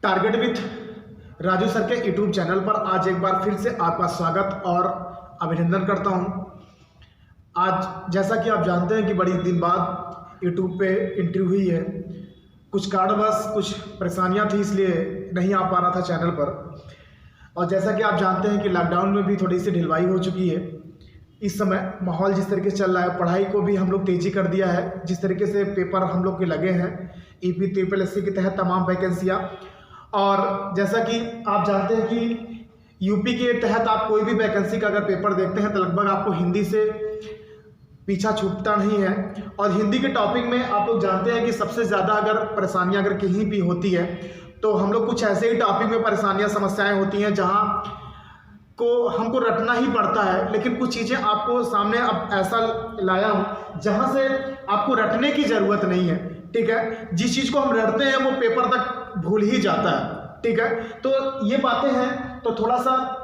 Target with Raju sir के YouTube channel पर आज एक बार फिर से आपका स्वागत और अभिनंदन करता हूं। आज जैसा कि आप जानते हैं कि बड़ी दिन बाद यूट्यूब पे इंटरव्यू हुई है। कुछ कारणवश कुछ परेशानियां थी, इसलिए नहीं आ पा रहा था चैनल पर। और जैसा कि आप जानते हैं कि लॉकडाउन में भी थोड़ी सी ढिलवाई हो चुकी है। इस समय माहौल जिस तरीके से चल रहा है, पढ़ाई को भी हम लोग तेज़ी कर दिया है। जिस तरीके से पेपर हम लोग के लगे हैं ईपी TSS के तहत तमाम वैकेंसियाँ, और जैसा कि आप जानते हैं कि यूपी के तहत आप कोई भी वैकेंसी का अगर पेपर देखते हैं तो लगभग आपको हिंदी से पीछा छूटता नहीं है। और हिंदी के टॉपिक में आप लोग जानते हैं कि सबसे ज़्यादा अगर परेशानियां अगर कहीं भी होती है तो हम लोग कुछ ऐसे ही टॉपिक में परेशानियां समस्याएं होती हैं जहां को हमको रटना ही पड़ता है। लेकिन कुछ चीज़ें आपको सामने अब ऐसा लाया हूँ जहाँ से आपको रटने की ज़रूरत नहीं है। ठीक है, जिस चीज़ को हम रटते हैं वो पेपर तक भूल ही जाता है। ठीक है, तो ये बातें हैं, तो थोड़ा सा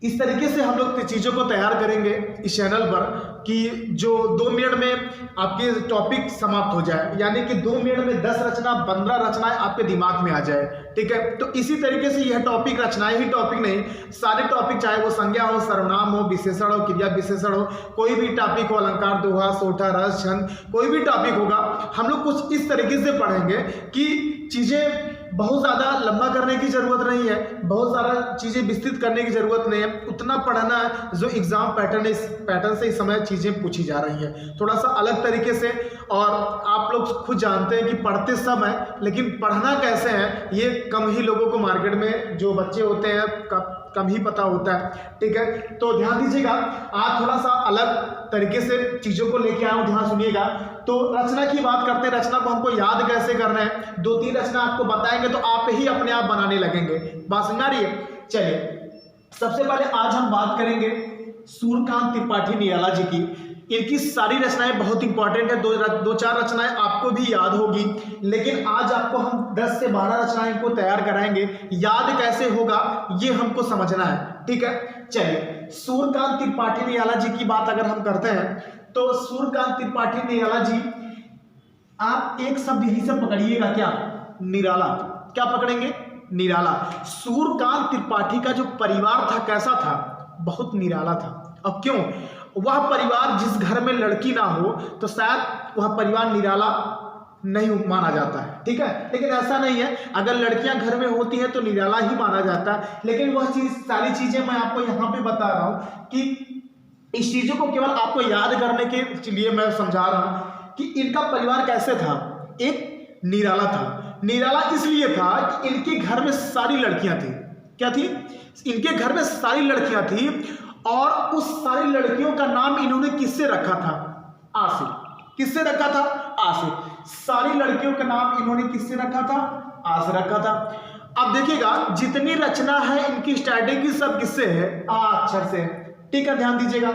इस तरीके से हम लोग चीज़ों को तैयार करेंगे इस चैनल पर कि जो 2 मिनट में आपके टॉपिक समाप्त हो जाए, यानी कि 2 मिनट में 10 रचना 15 रचनाएं आपके दिमाग में आ जाए। ठीक है, तो इसी तरीके से यह टॉपिक रचनाएं ही टॉपिक नहीं, सारे टॉपिक चाहे वो संज्ञा हो, सर्वनाम हो, विशेषण हो, क्रिया विशेषण हो, कोई भी टॉपिक हो, अलंकार, दोहा, सोठा, रस, छंद, कोई भी टॉपिक होगा, हम लोग कुछ इस तरीके से पढ़ेंगे कि चीज़ें बहुत ज़्यादा लंबा करने की ज़रूरत नहीं है, बहुत सारा चीज़ें विस्तृत करने की ज़रूरत नहीं है। उतना पढ़ना है जो एग्ज़ाम पैटर्न से इस समय चीज़ें पूछी जा रही हैं, थोड़ा सा अलग तरीके से। और आप लोग खुद जानते हैं कि पढ़ते सब हैं, लेकिन पढ़ना कैसे है ये कम ही लोगों को, मार्केट में जो बच्चे होते हैं कम ही पता होता है। ठीक है, तो ध्यान दीजिएगा, आज थोड़ा सा अलग तरीके से चीज़ों को लेके आया हूँ, ध्यान सुनिएगा। तो रचना की बात करते हैं, रचना को हमको याद कैसे करना है। 2-3 रचना आपको बताएंगे तो आप ही अपने आप बनाने लगेंगे। बात समझ आ रही है? चलिए, सबसे पहले आज हम बात करेंगे सूर्यकांत त्रिपाठी निराला जी की। इनकी सारी रचनाएं बहुत इंपॉर्टेंट है, 2-4 रचनाएं आपको भी याद होगी, लेकिन आज आपको हम 10 से 12 रचनाएं को तैयार कराएंगे। याद कैसे होगा ये हमको समझना है। ठीक है, चलिए, सूर्यकांत त्रिपाठी निराला जी की बात अगर हम करते हैं तो सूर्यकांत त्रिपाठी निराला जी, आप एक शब्द यही से पकड़िएगा, क्या? निराला। क्या पकड़ेंगे? निराला। सूर्यकांत त्रिपाठी का जो परिवार था कैसा था? बहुत निराला था। अब क्यों? वह परिवार जिस घर में लड़की ना हो तो शायद वह परिवार निराला नहीं माना जाता है। ठीक है, लेकिन ऐसा नहीं है, अगर लड़कियां घर में होती हैं तो निराला ही माना जाता है। लेकिन वह चीज, सारी चीजें मैं आपको यहाँ पे बता रहा हूँ कि इस चीजों को केवल आपको याद करने के लिए मैं समझा रहा हूँ कि इनका परिवार कैसे था। एक निराला था। निराला इसलिए था कि इनके घर में सारी लड़कियां थी। क्या थी? इनके घर में सारी लड़कियां थी, और उस सारी लड़कियों का नाम इन्होंने किससे रखा था? आसे। किससे रखा था? आसे। सारी लड़कियों का नाम इन्होंने किससे रखा था? आसे रखा था। अब देखिएगा, जितनी रचना है इनकी स्टार्टिंग की सब किससे है? आ अक्षर से। ठीक है, ध्यान दीजिएगा।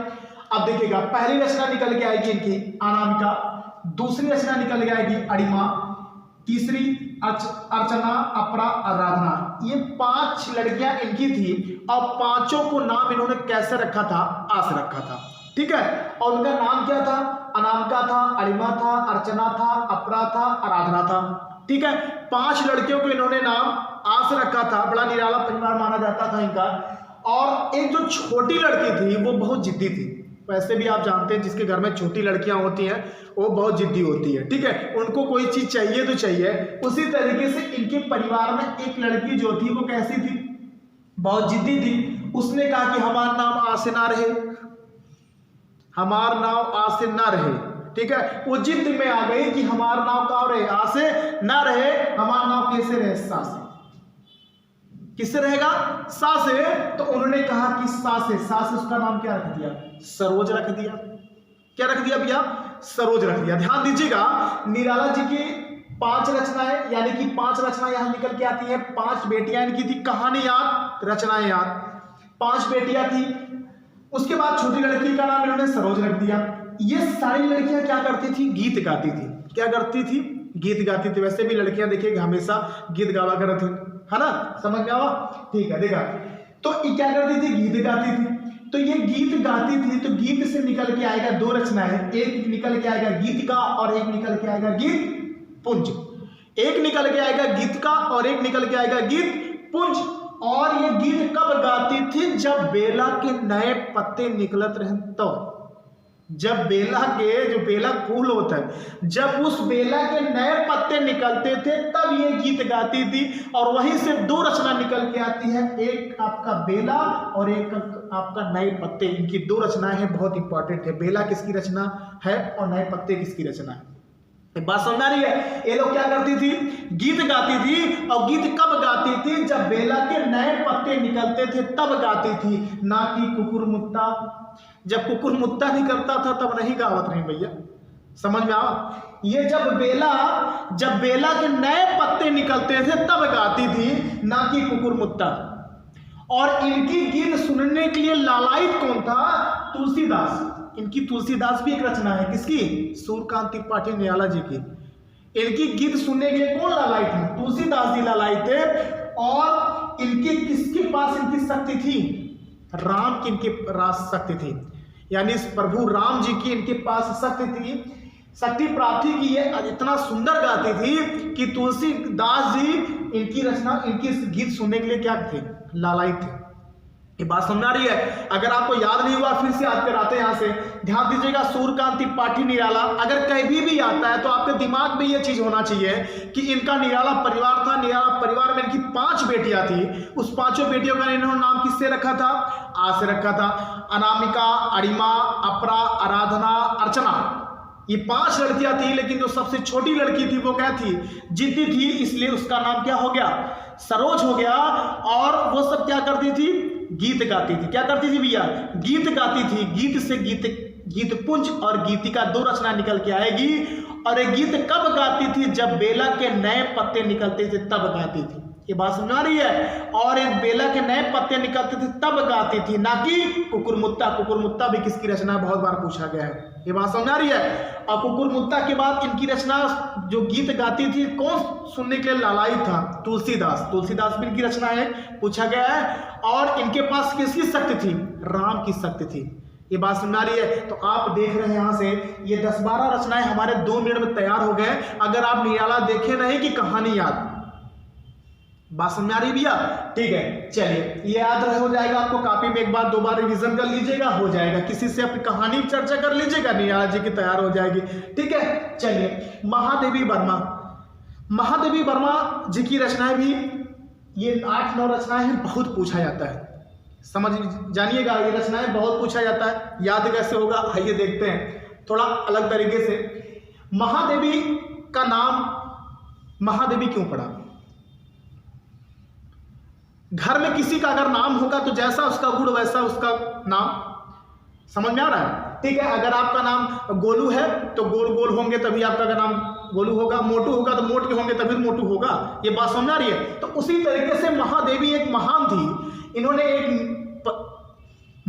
अब देखिएगा, पहली रचना निकल के आएगी इनकी अनामिका, दूसरी रचना निकल के आएगी अरिमा, तीसरी अर्चना, अपरा, आराधना। ये 5 लड़कियां इनकी थी, और 5ों को नाम इन्होंने कैसे रखा था? आस रखा था। ठीक है, और उनका नाम क्या था? अनामिका था, अरिमा था, अर्चना था, अपरा था, आराधना था। ठीक है, 5 लड़कियों को इन्होंने नाम आस रखा था। बड़ा निराला परिवार माना जाता था इनका। और एक जो छोटी लड़की थी वो बहुत जिद्दी थी। वैसे भी आप जानते हैं जिसके घर में छोटी लड़कियां होती हैं वो बहुत जिद्दी होती है। ठीक है, उनको कोई चीज चाहिए तो चाहिए। उसी तरीके से इनके परिवार में एक लड़की जो थी वो कैसी थी? बहुत जिद्दी थी। उसने कहा कि हमारा नाम आसे ना रहे, हमारा नाम आसे ना रहे। ठीक है, वो जिद में आ गई कि हमारा नाम क्या रहे? आसे ना रहे। हमारा नाम कैसे रहे? सासे। किससे रहेगा? सा से। तो उन्होंने कहा कि सा से उसका नाम क्या रख दिया? सरोज रख दिया। क्या रख दिया भैया? सरोज रख दिया। ध्यान दीजिएगा, निराला जी की 5 रचनाएं, यानी कि 5 रचनाएं यहां निकल के आती है। 5 बेटियां इनकी थी। कहानी याद, रचनाएं याद। 5 बेटियां थी। उसके बाद छोटी लड़की का नाम इन्होंने सरोज रख दिया। ये सारी लड़कियां क्या करती थी? गीत गाती थी। क्या करती थी? गीत गाती थी। वैसे भी लड़कियां देखिए हमेशा गीत गावा करती थी, है ना? समझ में आवा? ठीक है, देखा। तो ये क्या करती थी? गीत गाती थी। तो ये गीत गाती थी, तो गीत से निकल के आएगा 2 रचनाएं। एक निकल के आएगा गीत का, और एक निकल के आएगा गीत पुंज। एक निकल के आएगा गीत का और एक निकल के आएगा गीत पुंज। और ये गीत कब गाती थी? जब बेला के नए पत्ते निकलत रहे तो। जब बेला के, जो बेला फूल होता है, जब उस बेला के नए पत्ते निकलते थे तब ये गीत गाती थी। और वहीं से दो रचना निकल के आती है, एक आपका बेला और एक आपका नए पत्ते। इनकी दो रचनाएं हैं, बहुत इंपॉर्टेंट है। बेला किसकी रचना है और नए पत्ते किसकी रचना है? एक बात समझ आ रही है? ये लोग क्या करती थी? गीत गाती थी। और गीत कब गाती थी? जब बेला के नए पत्ते निकलते थे तब गाती थी, ना कि कुकुर मुत्ता। जब कुकुर मुत्ता नहीं करता था तब नहीं गावत नहीं भैया, समझ में आवा? ये जब बेला के नए पत्ते निकलते थे तब गाती थी, ना कि कुकुर मुत्ता। और इनकी गीत सुनने के लिए लालायित कौन था? तुलसीदास। इनकी तुलसीदास भी एक रचना है, किसकी? सूर्यकांत त्रिपाठी निराला जी की। इनकी गीत सुनने के लिए कौन लालायित थे? तुलसीदास जी लालायित थे। और इनकी किसके पास इनकी शक्ति थी? राम की इनके पास शक्ति थी, यानी प्रभु राम जी की इनके पास शक्ति थी, शक्ति प्राप्त थी कि ये इतना सुंदर गाती थी कि तुलसीदास जी इनकी रचना, इनकी गीत सुनने के लिए क्या थे? लालायित थे। ये बात समझ आ रही है? अगर आपको याद नहीं हुआ फिर से याद कराते हैं। यहाँ से ध्यान दीजिएगा, सूर्यकांत त्रिपाठी निराला अगर कहीं भी आता है तो आपके दिमाग में ये चीज होना चाहिए कि इनका निराला परिवार था। निराला परिवार में इनकी 5 बेटियां थी। उस 5 बेटियों का इन्होंने नाम किससे रखा था? आ से रखा था। अनामिका, अरिमा, अपरा, आराधना, अर्चना। ये 5 लड़कियां थी, लेकिन जो सबसे छोटी लड़की थी वो क्या थी? जिद्दी थी, इसलिए उसका नाम क्या हो गया? सरोज हो गया। और वो सब क्या करती थी? गीत गाती थी। क्या करती थी भैया? गीत गाती थी। गीत से गीत पुंज और गीतिका 2 रचना निकल के आएगी। और ये गीत कब गाती थी? जब बेला के नए पत्ते निकलते थे तब गाती थी। ये बात समझ आ रही है? और एक बेला के नए पत्ते निकलते थे तब गाती थी, ना कि कुकुर मुत्ता। कुकुर मुत्ता भी किसकी रचना? बहुत बार पूछा गया है। ये बात समझ आ रही है? और कुकुर मुत्ता के बाद इनकी रचना जो गीत गाती थी कौन सुनने के लिए लालायित था? तुलसीदास। तुलसीदास भी इनकी रचना है, पूछा गया है। और इनके पास किसकी शक्ति थी? राम की शक्ति थी। ये बात समझ आ रही है? तो आप देख रहे हैं यहाँ से ये 10-12 रचनाएं हमारे 2 मिनट में तैयार हो गए। अगर आप निराला देखे नहीं कि कहानी याद। बात समझ आ रही भैया? ठीक है, चलिए ये याद हो जाएगा आपको। कॉपी में एक बार 2 बार रिवीजन कर लीजिएगा, हो जाएगा। किसी से अपनी कहानी चर्चा कर लीजिएगा, निराला जी की तैयार हो जाएगी। ठीक है, चलिए महादेवी वर्मा। महादेवी वर्मा जी की रचनाएं भी ये 8-9 रचनाएं हैं, बहुत पूछा जाता है। समझ जानिएगा, ये रचनाएं बहुत पूछा जाता है। याद कैसे होगा? आइए देखते हैं थोड़ा अलग तरीके से। महादेवी का नाम महादेवी क्यों पड़ा? घर में किसी का अगर नाम होगा तो जैसा उसका गुण वैसा उसका नाम। समझ में आ रहा है? ठीक है, अगर आपका नाम गोलू है तो गोल गोल होंगे तभी आपका नाम गोलू होगा। मोटू होगा तो मोट के होंगे तभी मोटू होगा। ये बात समझ आ रही है? तो उसी तरीके से महादेवी एक महान थी। इन्होंने एक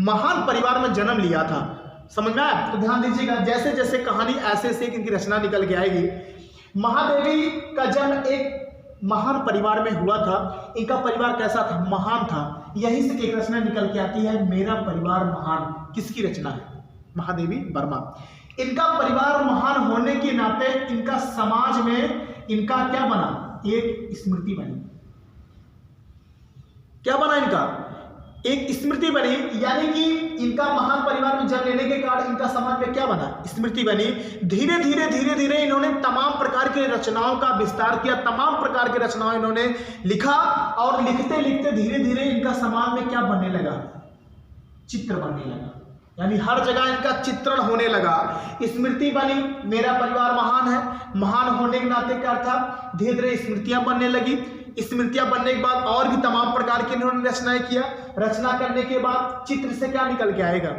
महान परिवार में जन्म लिया था। समझ में आया? तो ध्यान दीजिएगा, जैसे जैसे कहानी ऐसे ऐसे इनकी रचना निकल के आएगी। महादेवी का जन्म एक महान परिवार में हुआ था। इनका परिवार कैसा था? महान था। यहीं से एक रचना निकल के आती है, मेरा परिवार महान। किसकी रचना है? महादेवी वर्मा। इनका परिवार महान होने के नाते इनका समाज में इनका क्या बना? एक स्मृति बनी। क्या बना? इनका एक स्मृति बनी। यानी कि इनका महान परिवार में जन्म लेने के कारण इनका समाज में क्या बना? स्मृति बनी। धीरे धीरे इन्होंने तमाम प्रकार के रचनाओं का विस्तार किया। तमाम प्रकार के रचनाएं इन्होंने लिखा। और लिखते लिखते धीरे धीरे इनका समाज में क्या बनने लगा? चित्र बनने लगा। यानी हर जगह इनका चित्रण होने लगा। स्मृति बनी, मेरा परिवार महान है। महान होने के नाते क्या था? धीरे धीरे स्मृतियां बनने लगी। स्मृतियां बनने के बाद और भी तमाम प्रकार की इन्होंने रचनाएं किया। रचना करने के बाद चित्र से क्या निकल के आएगा?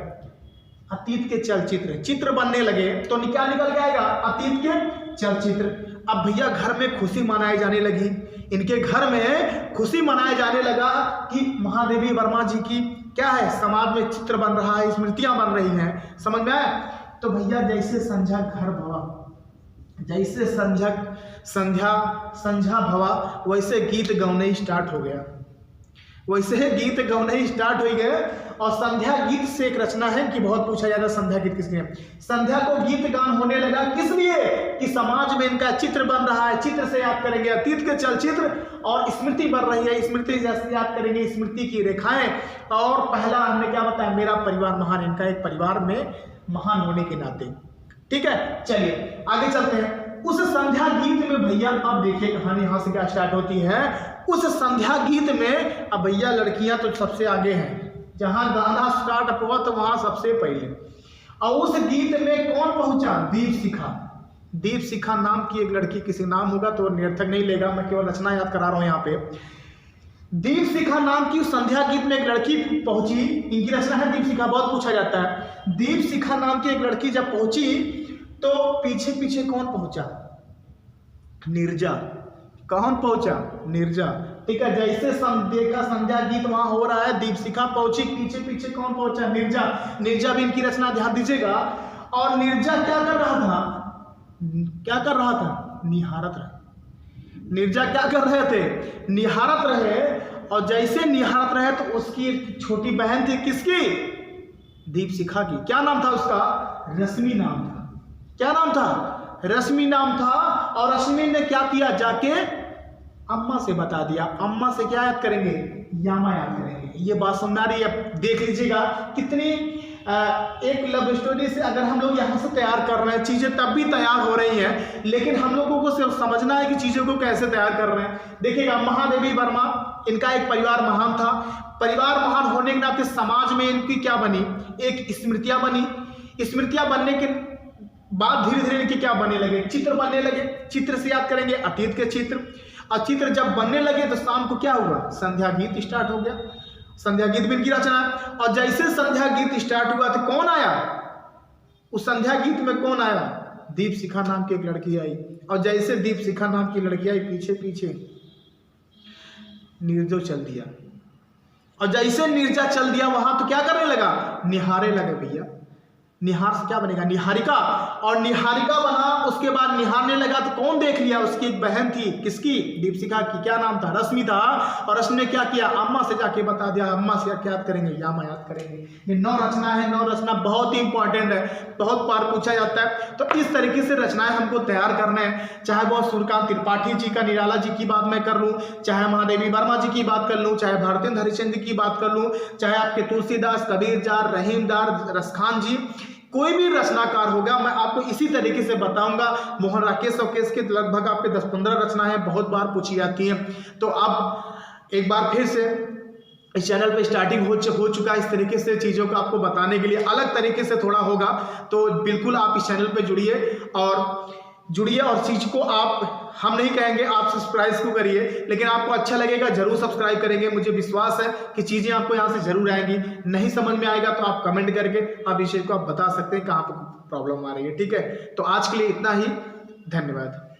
अतीत के चलचित्र। चित्र बनने लगे तो क्या निकल के आएगा? अतीत के चलचित्र। अब भैया घर में खुशी मनाई जाने लगी। इनके घर में खुशी मनाया जाने लगा कि महादेवी वर्मा जी की क्या है? समाज में चित्र बन रहा है, स्मृतियां बन रही हैं। समझ में आया? तो भैया जैसे संध्या घर भवा, जैसे संध्या भवा, वैसे गीत गाने स्टार्ट हो गया। वैसे ही गीत गौने स्टार्ट हो गए। और संध्या गीत से एक रचना है कि बहुत पूछा जाता है संध्या गीत किसने। संध्या को गीत गान होने लगा किस लिए कि समाज में इनका चित्र बन रहा है, चित्र से याद करेंगे अतीत के चलचित्र और स्मृति बन रही है, स्मृति जैसे याद करेंगे स्मृति की रेखाएं। और पहला हमने क्या बताया, मेरा परिवार महान, इनका एक परिवार में महान होने के नाते। ठीक है, चलिए आगे चलते हैं। उस संध्या गीत में भैया अब देखिए कहानी यहां से क्या स्टार्ट होती है। उस संध्या गीत में अब भैया लड़कियां तो सबसे आगे हैं, जहां गाना स्टार्ट हुआ तो वहां सबसे पहले। और उस गीत में कौन पहुंचा, दीपशिखा। दीपशिखा नाम की एक लड़की, किसी नाम होगा तो निरर्थक नहीं लेगा, मैं केवल रचना याद करा रहा हूं यहाँ पे। दीपशिखा नाम की संध्या गीत में एक लड़की पहुंची, इनकी रचना है दीपशिखा, बहुत पूछा जाता है। दीपशिखा नाम की एक लड़की जब पहुंची तो पीछे पीछे कौन पहुंचा, नीरजा। कौन पहुंचा, नीरजा। ठीक है, जैसे देखा संध्या गीत वहां हो रहा है, दीपशिखा पहुंची, पीछे पीछे कौन पहुंचा, नीरजा। नीरजा भी इनकी रचना ध्यान दीजिएगा। और नीरजा क्या कर रहा था, क्या कर रहा था, निहारत रहे। नीरजा क्या कर रहे थे, निहारत रहे। और जैसे निहारत रहे तो उसकी एक छोटी बहन थी, किसकी, दीपशिखा की। क्या नाम था उसका, रश्मि नाम था। क्या नाम था, रश्मि नाम था। और रश्मि ने क्या किया, जाके अम्मा से बता दिया। अम्मा से क्या याद करेंगे, यामा याद करेंगे। ये बात समझ आ रही है, देख लीजिएगा कितनी एक लव स्टोरी से अगर हम लोग यहाँ से तैयार कर रहे हैं, चीजें तब भी तैयार हो रही हैं, लेकिन हम लोगों को सिर्फ समझना है कि चीजों को कैसे तैयार कर रहे हैं। देखिएगा, महादेवी वर्मा, इनका एक परिवार महान था। परिवार महान होने के नाते समाज में इनकी क्या बनी, एक स्मृतियां बनी। स्मृतियां बनने के बाद धीरे धीरे इनके क्या बनने लगे, चित्र बनने लगे। चित्र से याद करेंगे अतीत के चित्र। और चित्र जब बनने लगे तो शाम को क्या हुआ, संध्या गीत स्टार्ट हो गया। संध्या गीत भी इनकी रचना है। और जैसे संध्या गीत स्टार्ट हुआ तो कौन आया, उस संध्या गीत में कौन आया, दीपशिखा नाम की एक लड़की आई। और जैसे दीपशिखा नाम की लड़की आई, पीछे पीछे नीरजो चल दिया। और जैसे नीरजा चल दिया वहां तो क्या करने लगा, निहारे लगे भैया। निहार से क्या बनेगा, निहारिका। और निहारिका बना, उसके बाद निहारने लगा तो कौन देख लिया, उसकी एक बहन थी, किसकी, दीपशिखा की। क्या नाम था, रश्मि था। और रश्मि ने क्या किया, अम्मा से जाके बता दिया। अम्मा से क्या याद करेंगे, यामा याद करेंगे। ये 9 रचना है, 9 रचना बहुत ही इंपॉर्टेंट है, बहुत बार पूछा जाता है। तो इस तरीके से रचनाएं हमको तैयार करने हैं, चाहे वो सूर्यकांत त्रिपाठी जी का निराला जी की बात मैं कर लूँ, चाहे महादेवी वर्मा जी की बात कर लूँ, चाहे भारतेंद्र हरिश्चंद्र की बात कर लूँ, चाहे आपके तुलसीदास, कबीरदास, रहीमदास, रसखान जी, कोई भी रचनाकार होगा, मैं आपको इसी तरीके से बताऊंगा। मोहन राकेश शौकेश के लगभग आपके 10-15 रचनाएं बहुत बार पूछी जाती हैं। तो अब एक बार फिर से इस चैनल पे स्टार्टिंग हो चुका है, इस तरीके से चीज़ों को आपको बताने के लिए अलग तरीके से थोड़ा होगा। तो बिल्कुल आप इस चैनल पे जुड़िए और चीज़ को आप, हम नहीं कहेंगे आप सब्सक्राइब को करिए, लेकिन आपको अच्छा लगेगा जरूर सब्सक्राइब करेंगे। मुझे विश्वास है कि चीज़ें आपको यहाँ से जरूर आएंगी। नहीं समझ में आएगा तो आप कमेंट करके आप विषय को आप बता सकते हैं कहाँ पर प्रॉब्लम आ रही है। ठीक है, तो आज के लिए इतना ही, धन्यवाद।